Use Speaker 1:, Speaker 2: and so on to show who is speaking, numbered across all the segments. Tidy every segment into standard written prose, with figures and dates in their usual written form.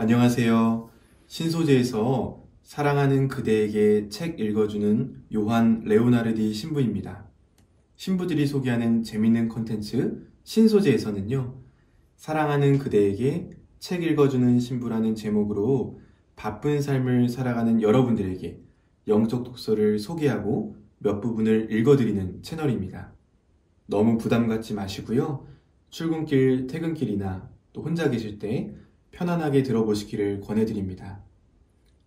Speaker 1: 안녕하세요. 신소재에서 사랑하는 그대에게 책 읽어주는 요한 레오나르디 신부입니다. 신부들이 소개하는 재밌는 콘텐츠 신소재에서는요, 사랑하는 그대에게 책 읽어주는 신부라는 제목으로 바쁜 삶을 살아가는 여러분들에게 영적 독서를 소개하고 몇 부분을 읽어드리는 채널입니다. 너무 부담 갖지 마시고요. 출근길, 퇴근길이나 또 혼자 계실 때 편안하게 들어보시기를 권해드립니다.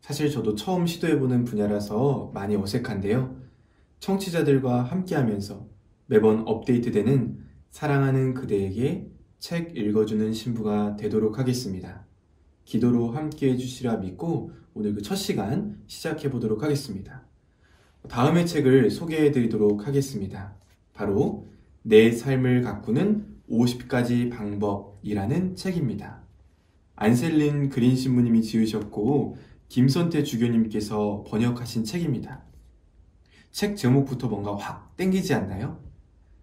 Speaker 1: 사실 저도 처음 시도해보는 분야라서 많이 어색한데요. 청취자들과 함께하면서 매번 업데이트되는 사랑하는 그대에게 책 읽어주는 신부가 되도록 하겠습니다. 기도로 함께 해주시라 믿고 오늘 그 첫 시간 시작해보도록 하겠습니다. 다음의 책을 소개해드리도록 하겠습니다. 바로 내 삶을 가꾸는 50가지 방법이라는 책입니다. 안셀린 그린 신부님이 지으셨고 김선태 주교님께서 번역하신 책입니다. 책 제목부터 뭔가 확 땡기지 않나요?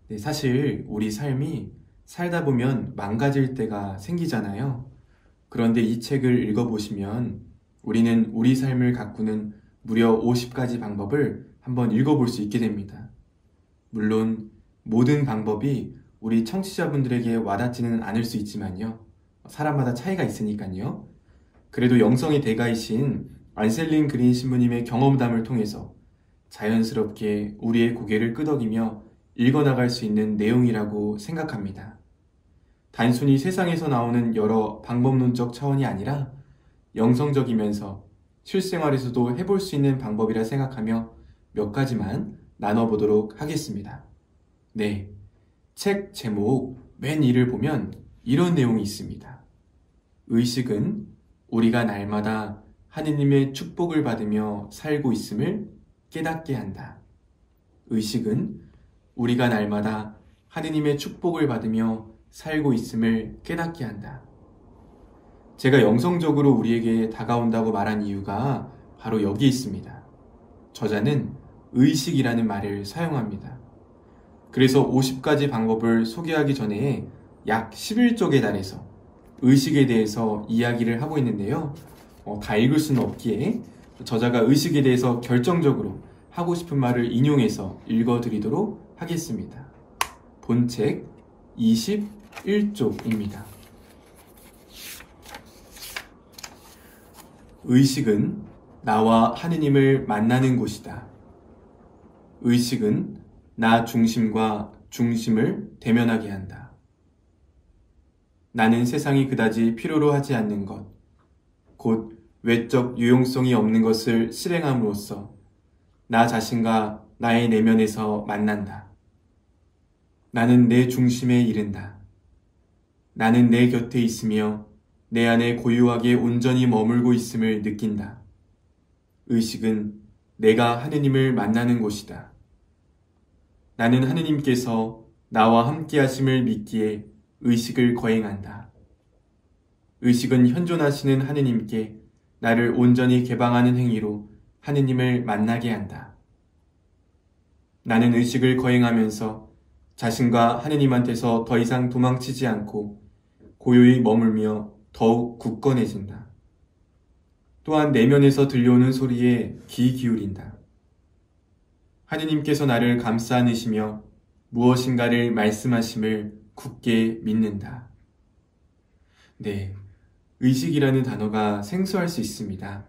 Speaker 1: 네, 사실 우리 삶이 살다 보면 망가질 때가 생기잖아요. 그런데 이 책을 읽어보시면 우리는 우리 삶을 가꾸는 무려 50가지 방법을 한번 읽어볼 수 있게 됩니다. 물론 모든 방법이 우리 청취자분들에게 와닿지는 않을 수 있지만요. 사람마다 차이가 있으니까요. 그래도 영성의 대가이신 안셀린 그린 신부님의 경험담을 통해서 자연스럽게 우리의 고개를 끄덕이며 읽어나갈 수 있는 내용이라고 생각합니다. 단순히 세상에서 나오는 여러 방법론적 차원이 아니라 영성적이면서 실생활에서도 해볼 수 있는 방법이라 생각하며 몇 가지만 나눠보도록 하겠습니다. 네, 책 제목 맨 위를 보면 이런 내용이 있습니다. 의식은 우리가 날마다 하느님의 축복을 받으며 살고 있음을 깨닫게 한다. 의식은 우리가 날마다 하느님의 축복을 받으며 살고 있음을 깨닫게 한다. 제가 영성적으로 우리에게 다가온다고 말한 이유가 바로 여기 있습니다. 저자는 의식이라는 말을 사용합니다. 그래서 50가지 방법을 소개하기 전에 약 11쪽에 달해서 의식에 대해서 이야기를 하고 있는데요. 다 읽을 수는 없기에 저자가 의식에 대해서 결정적으로 하고 싶은 말을 인용해서 읽어드리도록 하겠습니다. 본책 21쪽입니다. 의식은 나와 하느님을 만나는 곳이다. 의식은 나 중심과 중심을 대면하게 한다. 나는 세상이 그다지 필요로 하지 않는 것, 곧 외적 유용성이 없는 것을 실행함으로써 나 자신과 나의 내면에서 만난다. 나는 내 중심에 이른다. 나는 내 곁에 있으며 내 안에 고요하게 온전히 머물고 있음을 느낀다. 의식은 내가 하느님을 만나는 곳이다. 나는 하느님께서 나와 함께 하심을 믿기에 의식을 거행한다. 의식은 현존하시는 하느님께 나를 온전히 개방하는 행위로 하느님을 만나게 한다. 나는 의식을 거행하면서 자신과 하느님한테서 더 이상 도망치지 않고 고요히 머물며 더욱 굳건해진다. 또한 내면에서 들려오는 소리에 귀 기울인다. 하느님께서 나를 감싸 안으시며 무엇인가를 말씀하심을 굳게 믿는다. 네, 의식이라는 단어가 생소할 수 있습니다.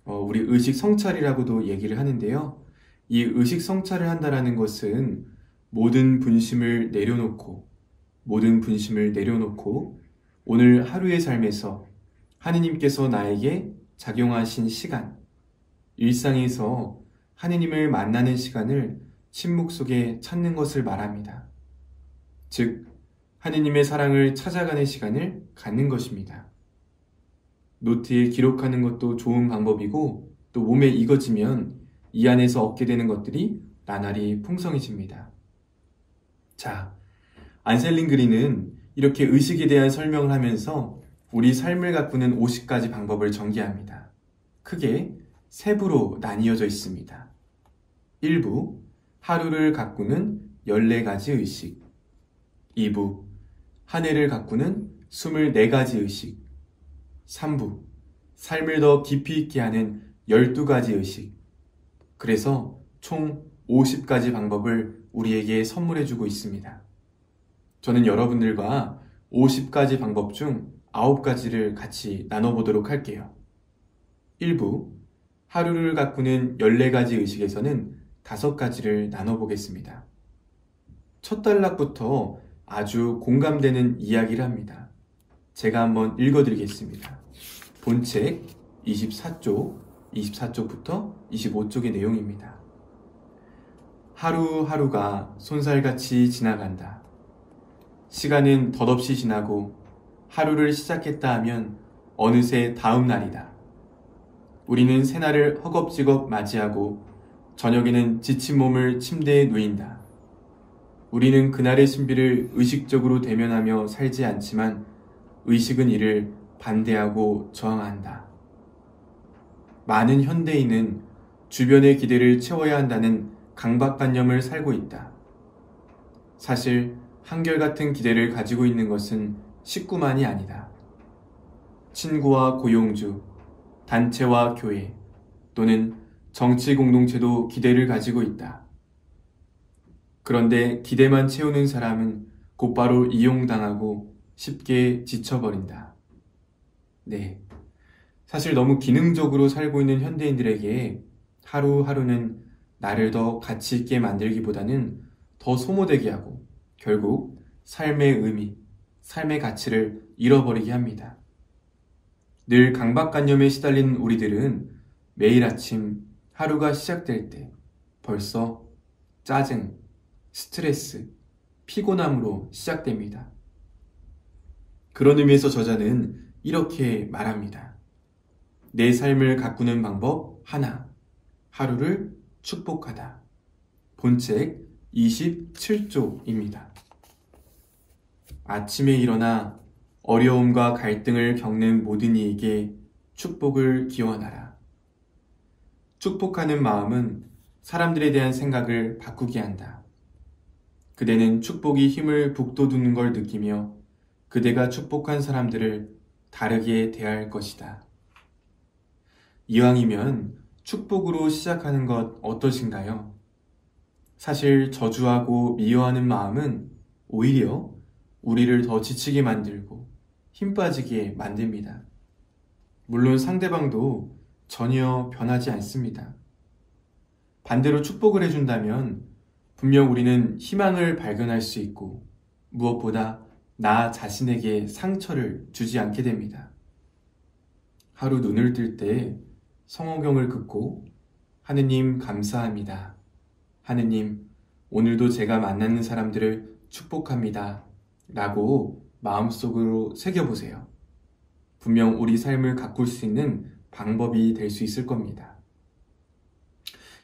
Speaker 1: 우리 의식 성찰이라고도 얘기를 하는데요. 이 의식 성찰을 한다라는 것은 모든 분심을 내려놓고 오늘 하루의 삶에서 하느님께서 나에게 작용하신 시간, 일상에서 하느님을 만나는 시간을 침묵 속에 찾는 것을 말합니다. 즉, 하느님의 사랑을 찾아가는 시간을 갖는 것입니다. 노트에 기록하는 것도 좋은 방법이고 또 몸에 익어지면 이 안에서 얻게 되는 것들이 나날이 풍성해집니다. 자, 안셀린 그린은 이렇게 의식에 대한 설명을 하면서 우리 삶을 가꾸는 50가지 방법을 전개합니다. 크게 세 부로 나뉘어져 있습니다. 1부, 하루를 가꾸는 14가지 의식. 2부, 한 해를 가꾸는 24가지 의식. 3부, 삶을 더 깊이 있게 하는 12가지 의식. 그래서 총 50가지 방법을 우리에게 선물해주고 있습니다. 저는 여러분들과 50가지 방법 중 9가지를 같이 나눠보도록 할게요. 1부, 하루를 가꾸는 14가지 의식에서는 5가지를 나눠보겠습니다. 첫 단락부터 아주 공감되는 이야기를 합니다. 제가 한번 읽어드리겠습니다. 본책 24쪽부터 25쪽의 내용입니다. 하루하루가 손살같이 지나간다. 시간은 덧없이 지나고 하루를 시작했다 하면 어느새 다음 날이다. 우리는 새날을 허겁지겁 맞이하고 저녁에는 지친 몸을 침대에 누인다. 우리는 그날의 신비를 의식적으로 대면하며 살지 않지만 의식은 이를 반대하고 저항한다. 많은 현대인은 주변의 기대를 채워야 한다는 강박관념을 살고 있다. 사실 한결같은 기대를 가지고 있는 것은 식구만이 아니다. 친구와 고용주, 단체와 교회, 또는 정치 공동체도 기대를 가지고 있다. 그런데 기대만 채우는 사람은 곧바로 이용당하고 쉽게 지쳐버린다. 네, 사실 너무 기능적으로 살고 있는 현대인들에게 하루하루는 나를 더 가치 있게 만들기보다는 더 소모되게 하고 결국 삶의 의미, 삶의 가치를 잃어버리게 합니다. 늘 강박관념에 시달린 우리들은 매일 아침 하루가 시작될 때 벌써 짜증, 스트레스, 피곤함으로 시작됩니다. 그런 의미에서 저자는 이렇게 말합니다. 내 삶을 가꾸는 방법 하나, 하루를 축복하다. 본책 27쪽입니다. 아침에 일어나 어려움과 갈등을 겪는 모든 이에게 축복을 기원하라. 축복하는 마음은 사람들에 대한 생각을 바꾸게 한다. 그대는 축복이 힘을 북돋우는 걸 느끼며 그대가 축복한 사람들을 다르게 대할 것이다. 이왕이면 축복으로 시작하는 것 어떠신가요? 사실 저주하고 미워하는 마음은 오히려 우리를 더 지치게 만들고 힘 빠지게 만듭니다. 물론 상대방도 전혀 변하지 않습니다. 반대로 축복을 해준다면 분명 우리는 희망을 발견할 수 있고 무엇보다 나 자신에게 상처를 주지 않게 됩니다. 하루 눈을 뜰 때 성호경을 긋고 하느님 감사합니다. 하느님 오늘도 제가 만나는 사람들을 축복합니다. 라고 마음속으로 새겨보세요. 분명 우리 삶을 가꿀 수 있는 방법이 될 수 있을 겁니다.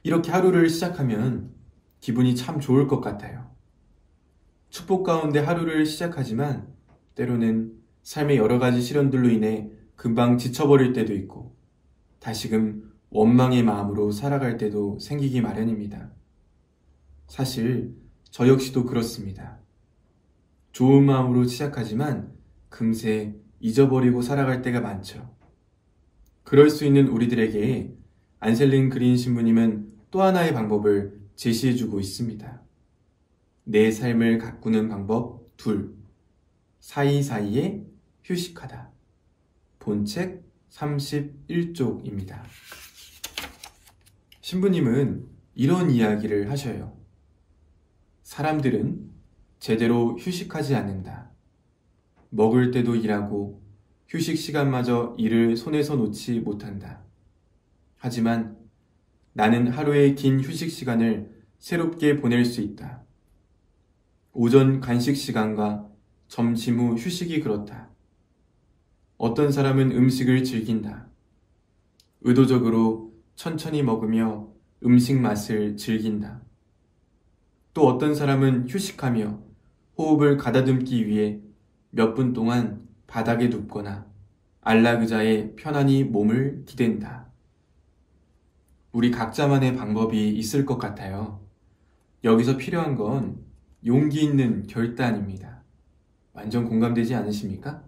Speaker 1: 이렇게 하루를 시작하면 기분이 참 좋을 것 같아요. 축복 가운데 하루를 시작하지만 때로는 삶의 여러 가지 시련들로 인해 금방 지쳐버릴 때도 있고 다시금 원망의 마음으로 살아갈 때도 생기기 마련입니다. 사실 저 역시도 그렇습니다. 좋은 마음으로 시작하지만 금세 잊어버리고 살아갈 때가 많죠. 그럴 수 있는 우리들에게 안셀린 그린 신부님은 또 하나의 방법을 제시해주고 있습니다. 내 삶을 가꾸는 방법 2. 사이사이에 휴식하다. 본책 31쪽입니다. 신부님은 이런 이야기를 하셔요. 사람들은 제대로 휴식하지 않는다. 먹을 때도 일하고 휴식 시간마저 일을 손에서 놓지 못한다. 하지만 나는 하루의 긴 휴식 시간을 새롭게 보낼 수 있다. 오전 간식 시간과 점심 후 휴식이 그렇다. 어떤 사람은 음식을 즐긴다. 의도적으로 천천히 먹으며 음식 맛을 즐긴다. 또 어떤 사람은 휴식하며 호흡을 가다듬기 위해 몇 분 동안 바닥에 눕거나 안락의자에 편안히 몸을 기댄다. 우리 각자만의 방법이 있을 것 같아요. 여기서 필요한 건 용기 있는 결단입니다. 완전 공감되지 않으십니까?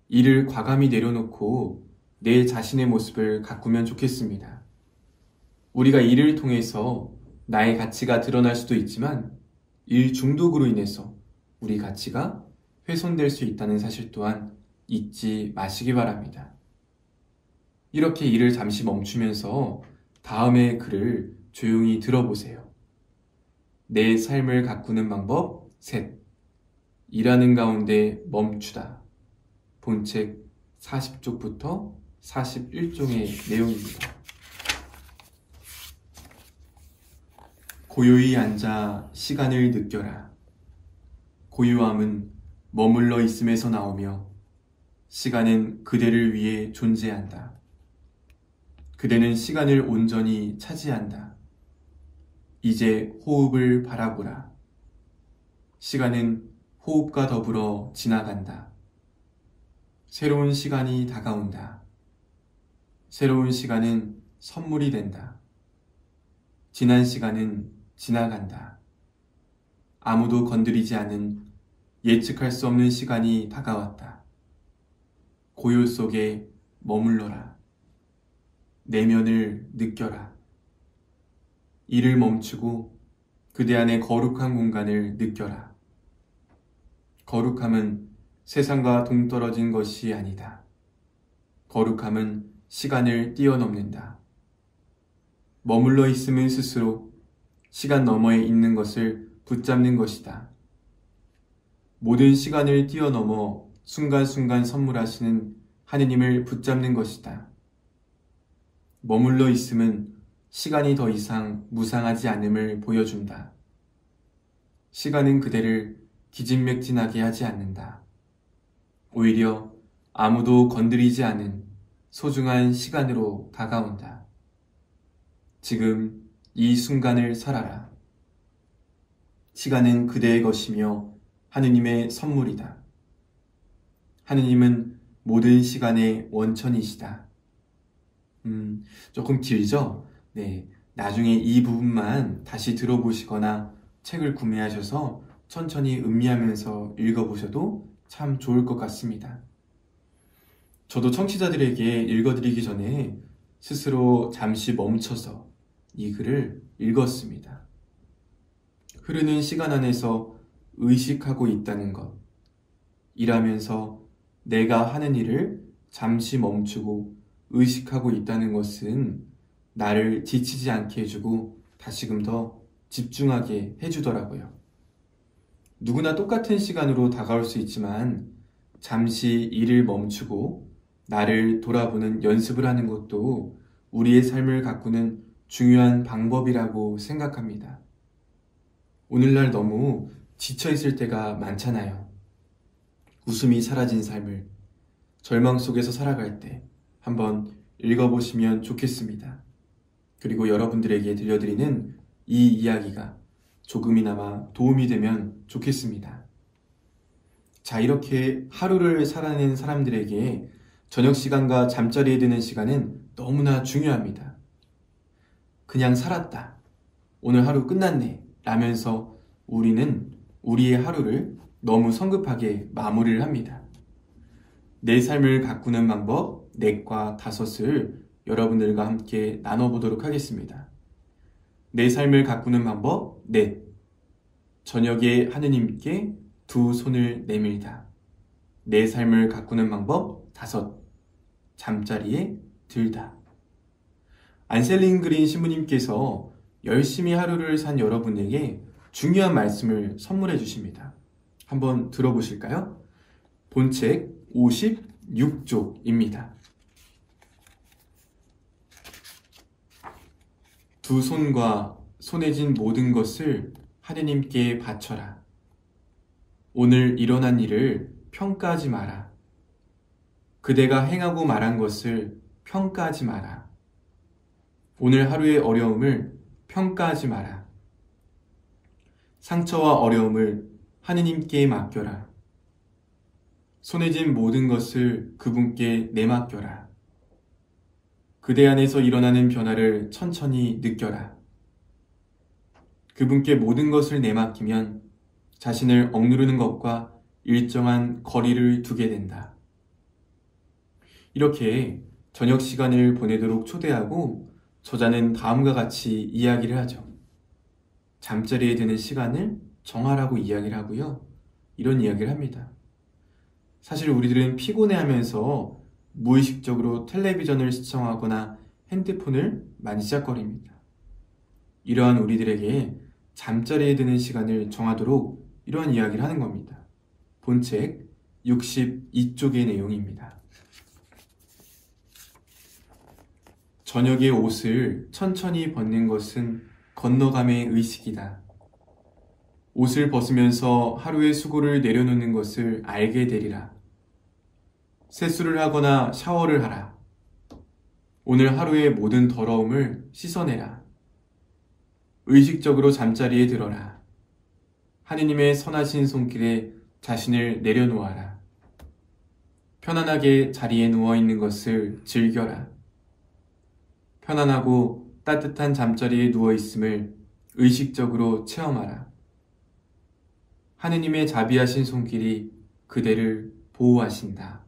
Speaker 1: 일을 과감히 내려놓고 내 자신의 모습을 가꾸면 좋겠습니다. 우리가 일을 통해서 나의 가치가 드러날 수도 있지만 일 중독으로 인해서 우리 가치가 훼손될 수 있다는 사실 또한 잊지 마시기 바랍니다. 이렇게 일을 잠시 멈추면서 다음의 글을 조용히 들어보세요. 내 삶을 가꾸는 방법 셋. 일하는 가운데 멈추다. 본책 40쪽부터 41쪽의 내용입니다. 고요히 앉아 시간을 느껴라. 고요함은 머물러 있음에서 나오며 시간은 그대를 위해 존재한다. 그대는 시간을 온전히 차지한다. 이제 호흡을 바라보라. 시간은 호흡과 더불어 지나간다. 새로운 시간이 다가온다. 새로운 시간은 선물이 된다. 지난 시간은 지나간다. 아무도 건드리지 않은 예측할 수 없는 시간이 다가왔다. 고요 속에 머물러라. 내면을 느껴라. 일을 멈추고 그대 안의 거룩한 공간을 느껴라. 거룩함은 세상과 동떨어진 것이 아니다. 거룩함은 시간을 뛰어넘는다. 머물러 있음은 스스로 시간 너머에 있는 것을 붙잡는 것이다. 모든 시간을 뛰어넘어 순간순간 선물하시는 하느님을 붙잡는 것이다. 머물러 있음은 시간이 더 이상 무상하지 않음을 보여준다. 시간은 그대를 기진맥진하게 하지 않는다. 오히려 아무도 건드리지 않은 소중한 시간으로 다가온다. 지금 이 순간을 살아라. 시간은 그대의 것이며 하느님의 선물이다. 하느님은 모든 시간의 원천이시다. 조금 길죠? 네, 나중에 이 부분만 다시 들어보시거나 책을 구매하셔서 천천히 음미하면서 읽어보셔도 참 좋을 것 같습니다. 저도 청취자들에게 읽어드리기 전에 스스로 잠시 멈춰서 이 글을 읽었습니다. 흐르는 시간 안에서 의식하고 있다는 것, 일하면서 내가 하는 일을 잠시 멈추고 의식하고 있다는 것은 나를 지치지 않게 해주고 다시금 더 집중하게 해주더라고요. 누구나 똑같은 시간으로 다가올 수 있지만 잠시 일을 멈추고 나를 돌아보는 연습을 하는 것도 우리의 삶을 가꾸는 중요한 방법이라고 생각합니다. 오늘날 너무 지쳐있을 때가 많잖아요. 웃음이 사라진 삶을 절망 속에서 살아갈 때 한번 읽어보시면 좋겠습니다. 그리고 여러분들에게 들려드리는 이 이야기가 조금이나마 도움이 되면 좋겠습니다. 자, 이렇게 하루를 살아낸 사람들에게 저녁 시간과 잠자리에 드는 시간은 너무나 중요합니다. 그냥 살았다. 오늘 하루 끝났네. 라면서 우리는 우리의 하루를 너무 성급하게 마무리를 합니다. 내 삶을 가꾸는 방법 넷과 다섯을 여러분들과 함께 나눠보도록 하겠습니다. 내 삶을 가꾸는 방법 넷. 저녁에 하느님께 두 손을 내밀다. 내 삶을 가꾸는 방법 다섯. 잠자리에 들다. 안셀린 그린 신부님께서 열심히 하루를 산 여러분에게 중요한 말씀을 선물해 주십니다. 한번 들어보실까요? 본책 56쪽입니다. 두 손과 손에 쥔 모든 것을 하느님께 바쳐라. 오늘 일어난 일을 평가하지 마라. 그대가 행하고 말한 것을 평가하지 마라. 오늘 하루의 어려움을 평가하지 마라. 상처와 어려움을 하느님께 맡겨라. 손에 쥔 모든 것을 그분께 내맡겨라. 그대 안에서 일어나는 변화를 천천히 느껴라. 그분께 모든 것을 내맡기면 자신을 억누르는 것과 일정한 거리를 두게 된다. 이렇게 저녁 시간을 보내도록 초대하고 저자는 다음과 같이 이야기를 하죠. 잠자리에 드는 시간을 정하라고 이야기를 하고요. 이런 이야기를 합니다. 사실 우리들은 피곤해하면서 무의식적으로 텔레비전을 시청하거나 핸드폰을 만지작거립니다. 이러한 우리들에게 잠자리에 드는 시간을 정하도록 이러한 이야기를 하는 겁니다. 본책 62쪽의 내용입니다. 저녁에 옷을 천천히 벗는 것은 건너감의 의식이다. 옷을 벗으면서 하루의 수고를 내려놓는 것을 알게 되리라. 세수를 하거나 샤워를 하라. 오늘 하루의 모든 더러움을 씻어내라. 의식적으로 잠자리에 들어라. 하느님의 선하신 손길에 자신을 내려놓아라. 편안하게 자리에 누워있는 것을 즐겨라. 편안하고 따뜻한 잠자리에 누워있음을 의식적으로 체험하라. 하느님의 자비하신 손길이 그대를 보호하신다.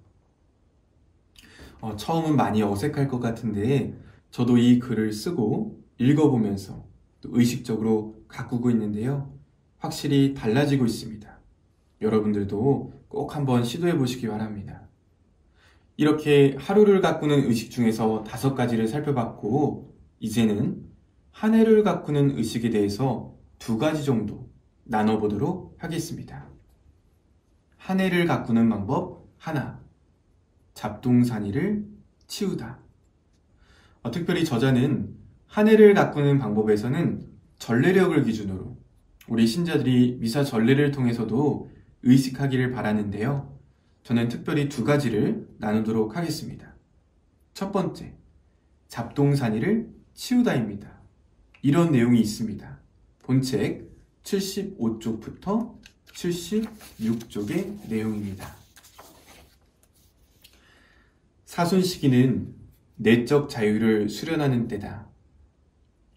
Speaker 1: 처음은 많이 어색할 것 같은데 저도 이 글을 쓰고 읽어보면서 또 의식적으로 가꾸고 있는데요. 확실히 달라지고 있습니다. 여러분들도 꼭 한번 시도해 보시기 바랍니다. 이렇게 하루를 가꾸는 의식 중에서 5가지를 살펴봤고 이제는 한 해를 가꾸는 의식에 대해서 2가지 정도 나눠보도록 하겠습니다. 한 해를 가꾸는 방법 하나, 잡동사니를 치우다. 특별히 저자는 한 해를 가꾸는 방법에서는 전례력을 기준으로 우리 신자들이 미사 전례를 통해서도 의식하기를 바라는데요. 저는 특별히 2가지를 나누도록 하겠습니다. 첫 번째, 잡동사니를 치우다입니다. 이런 내용이 있습니다. 본책 75쪽부터 76쪽의 내용입니다. 사순시기는 내적 자유를 수련하는 때다.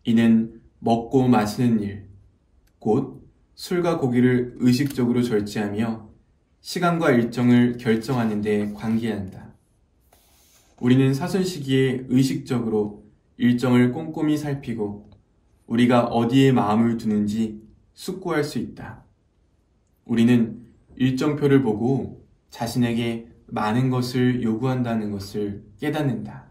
Speaker 1: 이는 먹고 마시는 일, 곧 술과 고기를 의식적으로 절제하며 시간과 일정을 결정하는 데 관계한다. 우리는 사순시기에 의식적으로 일정을 꼼꼼히 살피고 우리가 어디에 마음을 두는지 숙고할 수 있다. 우리는 일정표를 보고 자신에게 많은 것을 요구한다는 것을 깨닫는다.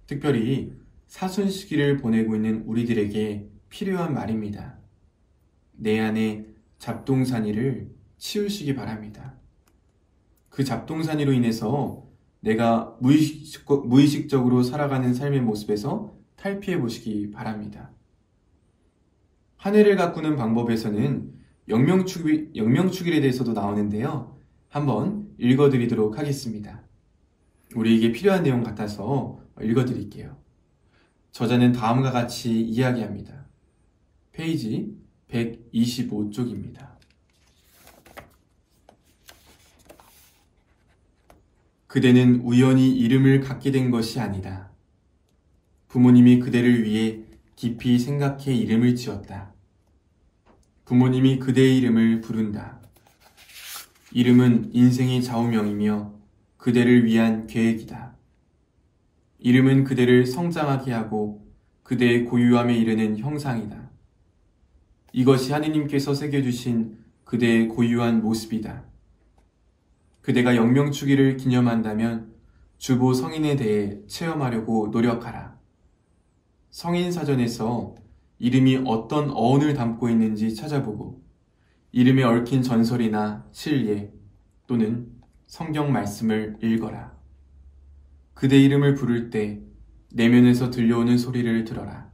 Speaker 1: 특별히 사순시기를 보내고 있는 우리들에게 필요한 말입니다. 내 안에 잡동사니를 치우시기 바랍니다. 그 잡동사니로 인해서 내가 무의식적으로 살아가는 삶의 모습에서 탈피해 보시기 바랍니다. 한 해를 가꾸는 방법에서는 영명축일에 대해서도 나오는데요. 한번 읽어드리도록 하겠습니다. 우리에게 필요한 내용 같아서 읽어드릴게요. 저자는 다음과 같이 이야기합니다. 페이지 125쪽입니다. 그대는 우연히 이름을 갖게 된 것이 아니다. 부모님이 그대를 위해 깊이 생각해 이름을 지었다. 부모님이 그대의 이름을 부른다. 이름은 인생의 좌우명이며 그대를 위한 계획이다. 이름은 그대를 성장하게 하고 그대의 고유함에 이르는 형상이다. 이것이 하느님께서 새겨주신 그대의 고유한 모습이다. 그대가 영명축일을 기념한다면 주보 성인에 대해 체험하려고 노력하라. 성인사전에서 이름이 어떤 어원을 담고 있는지 찾아보고 이름에 얽힌 전설이나 실례 또는 성경 말씀을 읽어라. 그대 이름을 부를 때 내면에서 들려오는 소리를 들어라.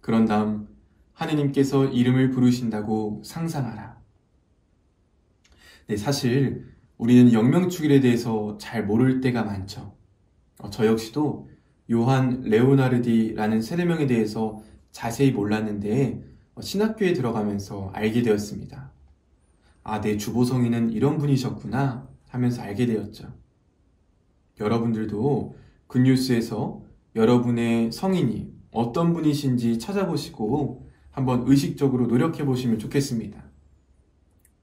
Speaker 1: 그런 다음 하느님께서 이름을 부르신다고 상상하라. 네, 사실 우리는 영명축일에 대해서 잘 모를 때가 많죠. 저 역시도 요한 레오나르디라는 세례명에 대해서 자세히 몰랐는데 신학교에 들어가면서 알게 되었습니다. 아, 내 주보성이는 이런 분이셨구나 하면서 알게 되었죠. 여러분들도 굿뉴스에서 여러분의 성인이 어떤 분이신지 찾아보시고 한번 의식적으로 노력해 보시면 좋겠습니다.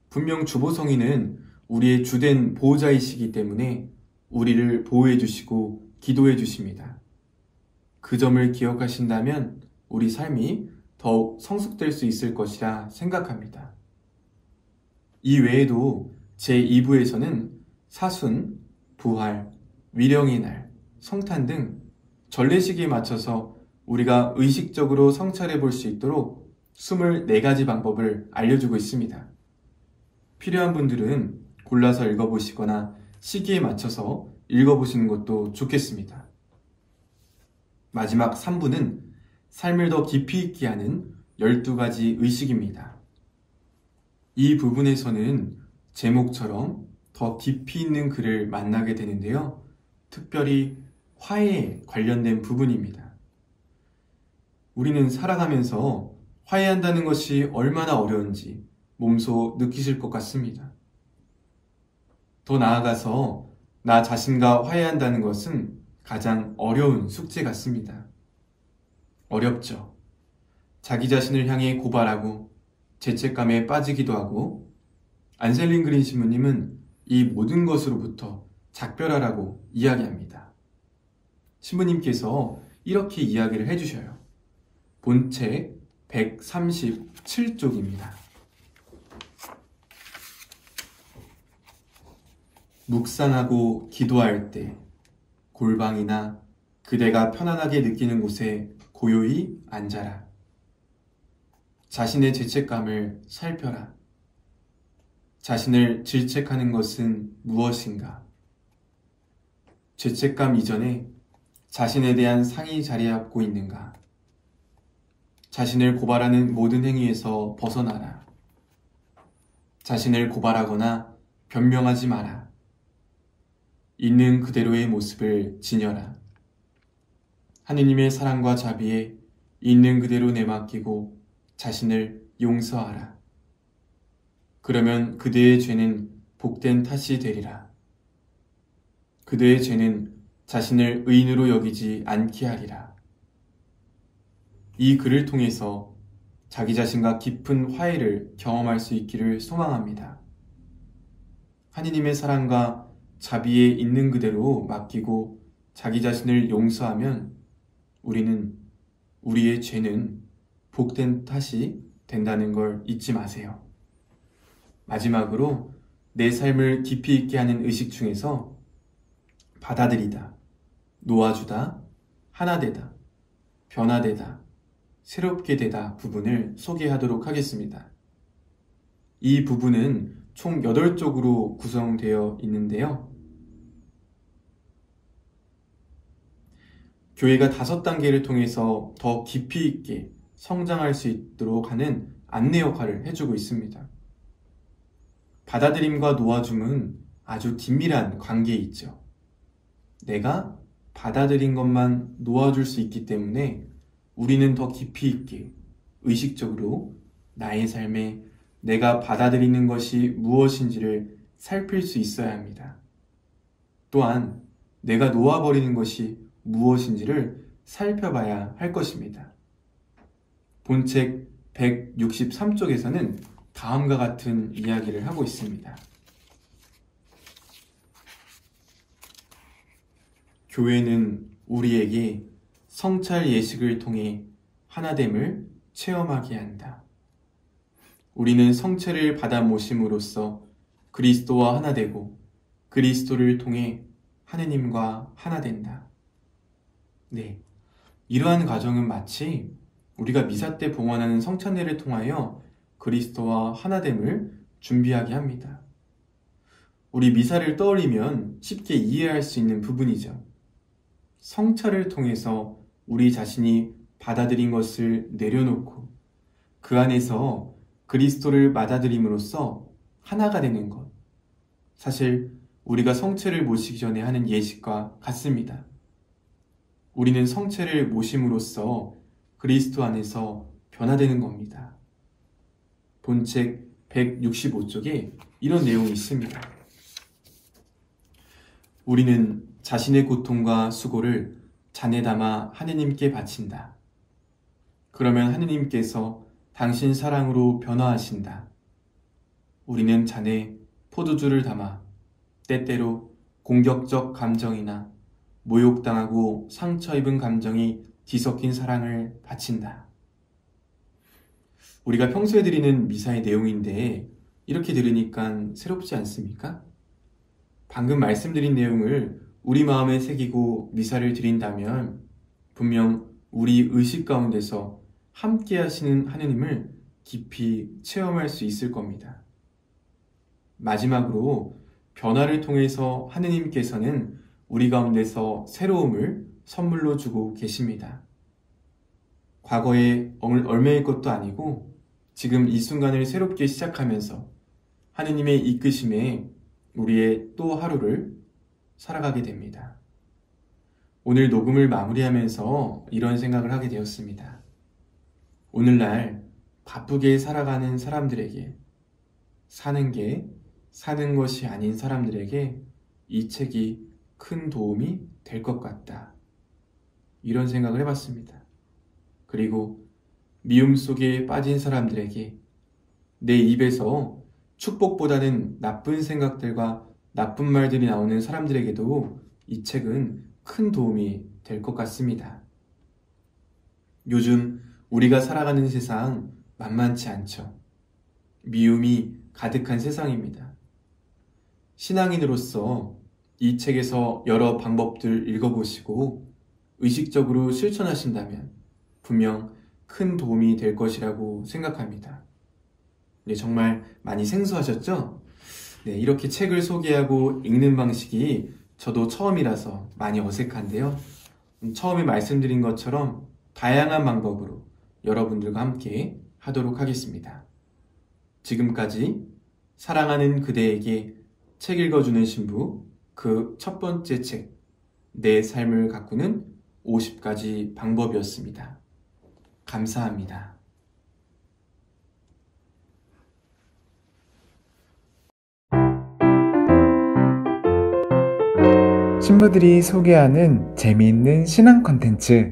Speaker 1: 분명 주보성이는 우리의 주된 보호자이시기 때문에 우리를 보호해 주시고 기도해 주십니다. 그 점을 기억하신다면 우리 삶이 더욱 성숙될 수 있을 것이라 생각합니다. 이 외에도 제2부에서는 사순, 부활, 위령의 날, 성탄 등 전례시기에 맞춰서 우리가 의식적으로 성찰해 볼 수 있도록 24가지 방법을 알려주고 있습니다. 필요한 분들은 골라서 읽어보시거나 시기에 맞춰서 읽어보시는 것도 좋겠습니다. 마지막 3부는 삶을 더 깊이 있게 하는 12가지 의식입니다. 이 부분에서는 제목처럼 더 깊이 있는 글을 만나게 되는데요. 특별히 화해에 관련된 부분입니다. 우리는 살아가면서 화해한다는 것이 얼마나 어려운지 몸소 느끼실 것 같습니다. 더 나아가서 나 자신과 화해한다는 것은 가장 어려운 숙제 같습니다. 어렵죠. 자기 자신을 향해 고발하고 죄책감에 빠지기도 하고 안셀린 그린 신부님은 이 모든 것으로부터 작별하라고 이야기합니다. 신부님께서 이렇게 이야기를 해주셔요. 본책 137쪽입니다. 묵상하고 기도할 때 골방이나 그대가 편안하게 느끼는 곳에 고요히 앉아라. 자신의 죄책감을 살펴라. 자신을 질책하는 것은 무엇인가? 죄책감 이전에 자신에 대한 상이 자리 잡고 있는가? 자신을 고발하는 모든 행위에서 벗어나라. 자신을 고발하거나 변명하지 마라. 있는 그대로의 모습을 지녀라. 하느님의 사랑과 자비에 있는 그대로 내맡기고 자신을 용서하라. 그러면 그대의 죄는 복된 탓이 되리라. 그대의 죄는 자신을 의인으로 여기지 않게 하리라. 이 글을 통해서 자기 자신과 깊은 화해를 경험할 수 있기를 소망합니다. 하느님의 사랑과 자비에 있는 그대로 맡기고 자기 자신을 용서하면 우리는 우리의 죄는 복된 탓이 된다는 걸 잊지 마세요. 마지막으로 내 삶을 깊이 있게 하는 의식 중에서 받아들이다, 놓아주다, 하나되다, 변화되다, 새롭게 되다 부분을 소개하도록 하겠습니다. 이 부분은 총 8쪽으로 구성되어 있는데요. 교회가 5단계를 통해서 더 깊이 있게 성장할 수 있도록 하는 안내 역할을 해주고 있습니다. 받아들임과 놓아줌은 아주 긴밀한 관계에 있죠. 내가 받아들인 것만 놓아줄 수 있기 때문에 우리는 더 깊이 있게 의식적으로 나의 삶에 내가 받아들이는 것이 무엇인지를 살필 수 있어야 합니다. 또한 내가 놓아버리는 것이 무엇인지를 살펴봐야 할 것입니다. 본책 163쪽에서는 다음과 같은 이야기를 하고 있습니다. 교회는 우리에게 성찰 예식을 통해 하나됨을 체험하게 한다. 우리는 성체를 받아 모심으로써 그리스도와 하나 되고 그리스도를 통해 하느님과 하나 된다. 네, 이러한 과정은 마치 우리가 미사 때 봉헌하는 성찬례를 통하여 그리스도와 하나됨을 준비하게 합니다. 우리 미사를 떠올리면 쉽게 이해할 수 있는 부분이죠. 성찰을 통해서 우리 자신이 받아들인 것을 내려놓고 그 안에서 그리스도를 받아들임으로써 하나가 되는 것. 사실 우리가 성체를 모시기 전에 하는 예식과 같습니다. 우리는 성체를 모심으로써 그리스도 안에서 변화되는 겁니다. 본책 165쪽에 이런 내용이 있습니다. 우리는 자신의 고통과 수고를 잔에 담아 하느님께 바친다. 그러면 하느님께서 당신 사랑으로 변화하신다. 우리는 잔에 포도주를 담아 때때로 공격적 감정이나 모욕당하고 상처 입은 감정이 뒤섞인 사랑을 바친다. 우리가 평소에 드리는 미사의 내용인데 이렇게 들으니까 새롭지 않습니까? 방금 말씀드린 내용을 우리 마음에 새기고 미사를 드린다면 분명 우리 의식 가운데서 함께 하시는 하느님을 깊이 체험할 수 있을 겁니다. 마지막으로 변화를 통해서 하느님께서는 우리 가운데서 새로움을 선물로 주고 계십니다. 과거에 얽매일 것도 아니고 지금 이 순간을 새롭게 시작하면서 하느님의 이끄심에 우리의 또 하루를 살아가게 됩니다. 오늘 녹음을 마무리하면서 이런 생각을 하게 되었습니다. 오늘날 바쁘게 살아가는 사람들에게, 사는 것이 아닌 사람들에게 이 책이 큰 도움이 될 것 같다. 이런 생각을 해봤습니다. 그리고 미움 속에 빠진 사람들에게 내 입에서 축복보다는 나쁜 생각들과 나쁜 말들이 나오는 사람들에게도 이 책은 큰 도움이 될 것 같습니다. 요즘 우리가 살아가는 세상 만만치 않죠. 미움이 가득한 세상입니다. 신앙인으로서 이 책에서 여러 방법들 읽어보시고 의식적으로 실천하신다면 분명 큰 도움이 될 것이라고 생각합니다. 네, 정말 많이 생소하셨죠? 네, 이렇게 책을 소개하고 읽는 방식이 저도 처음이라서 많이 어색한데요. 처음에 말씀드린 것처럼 다양한 방법으로 여러분들과 함께 하도록 하겠습니다. 지금까지 사랑하는 그대에게 책 읽어주는 신부 그 첫 번째 책, 내 삶을 가꾸는 50가지 방법이었습니다. 감사합니다.
Speaker 2: 신부들이 소개하는 재미있는 신앙 콘텐츠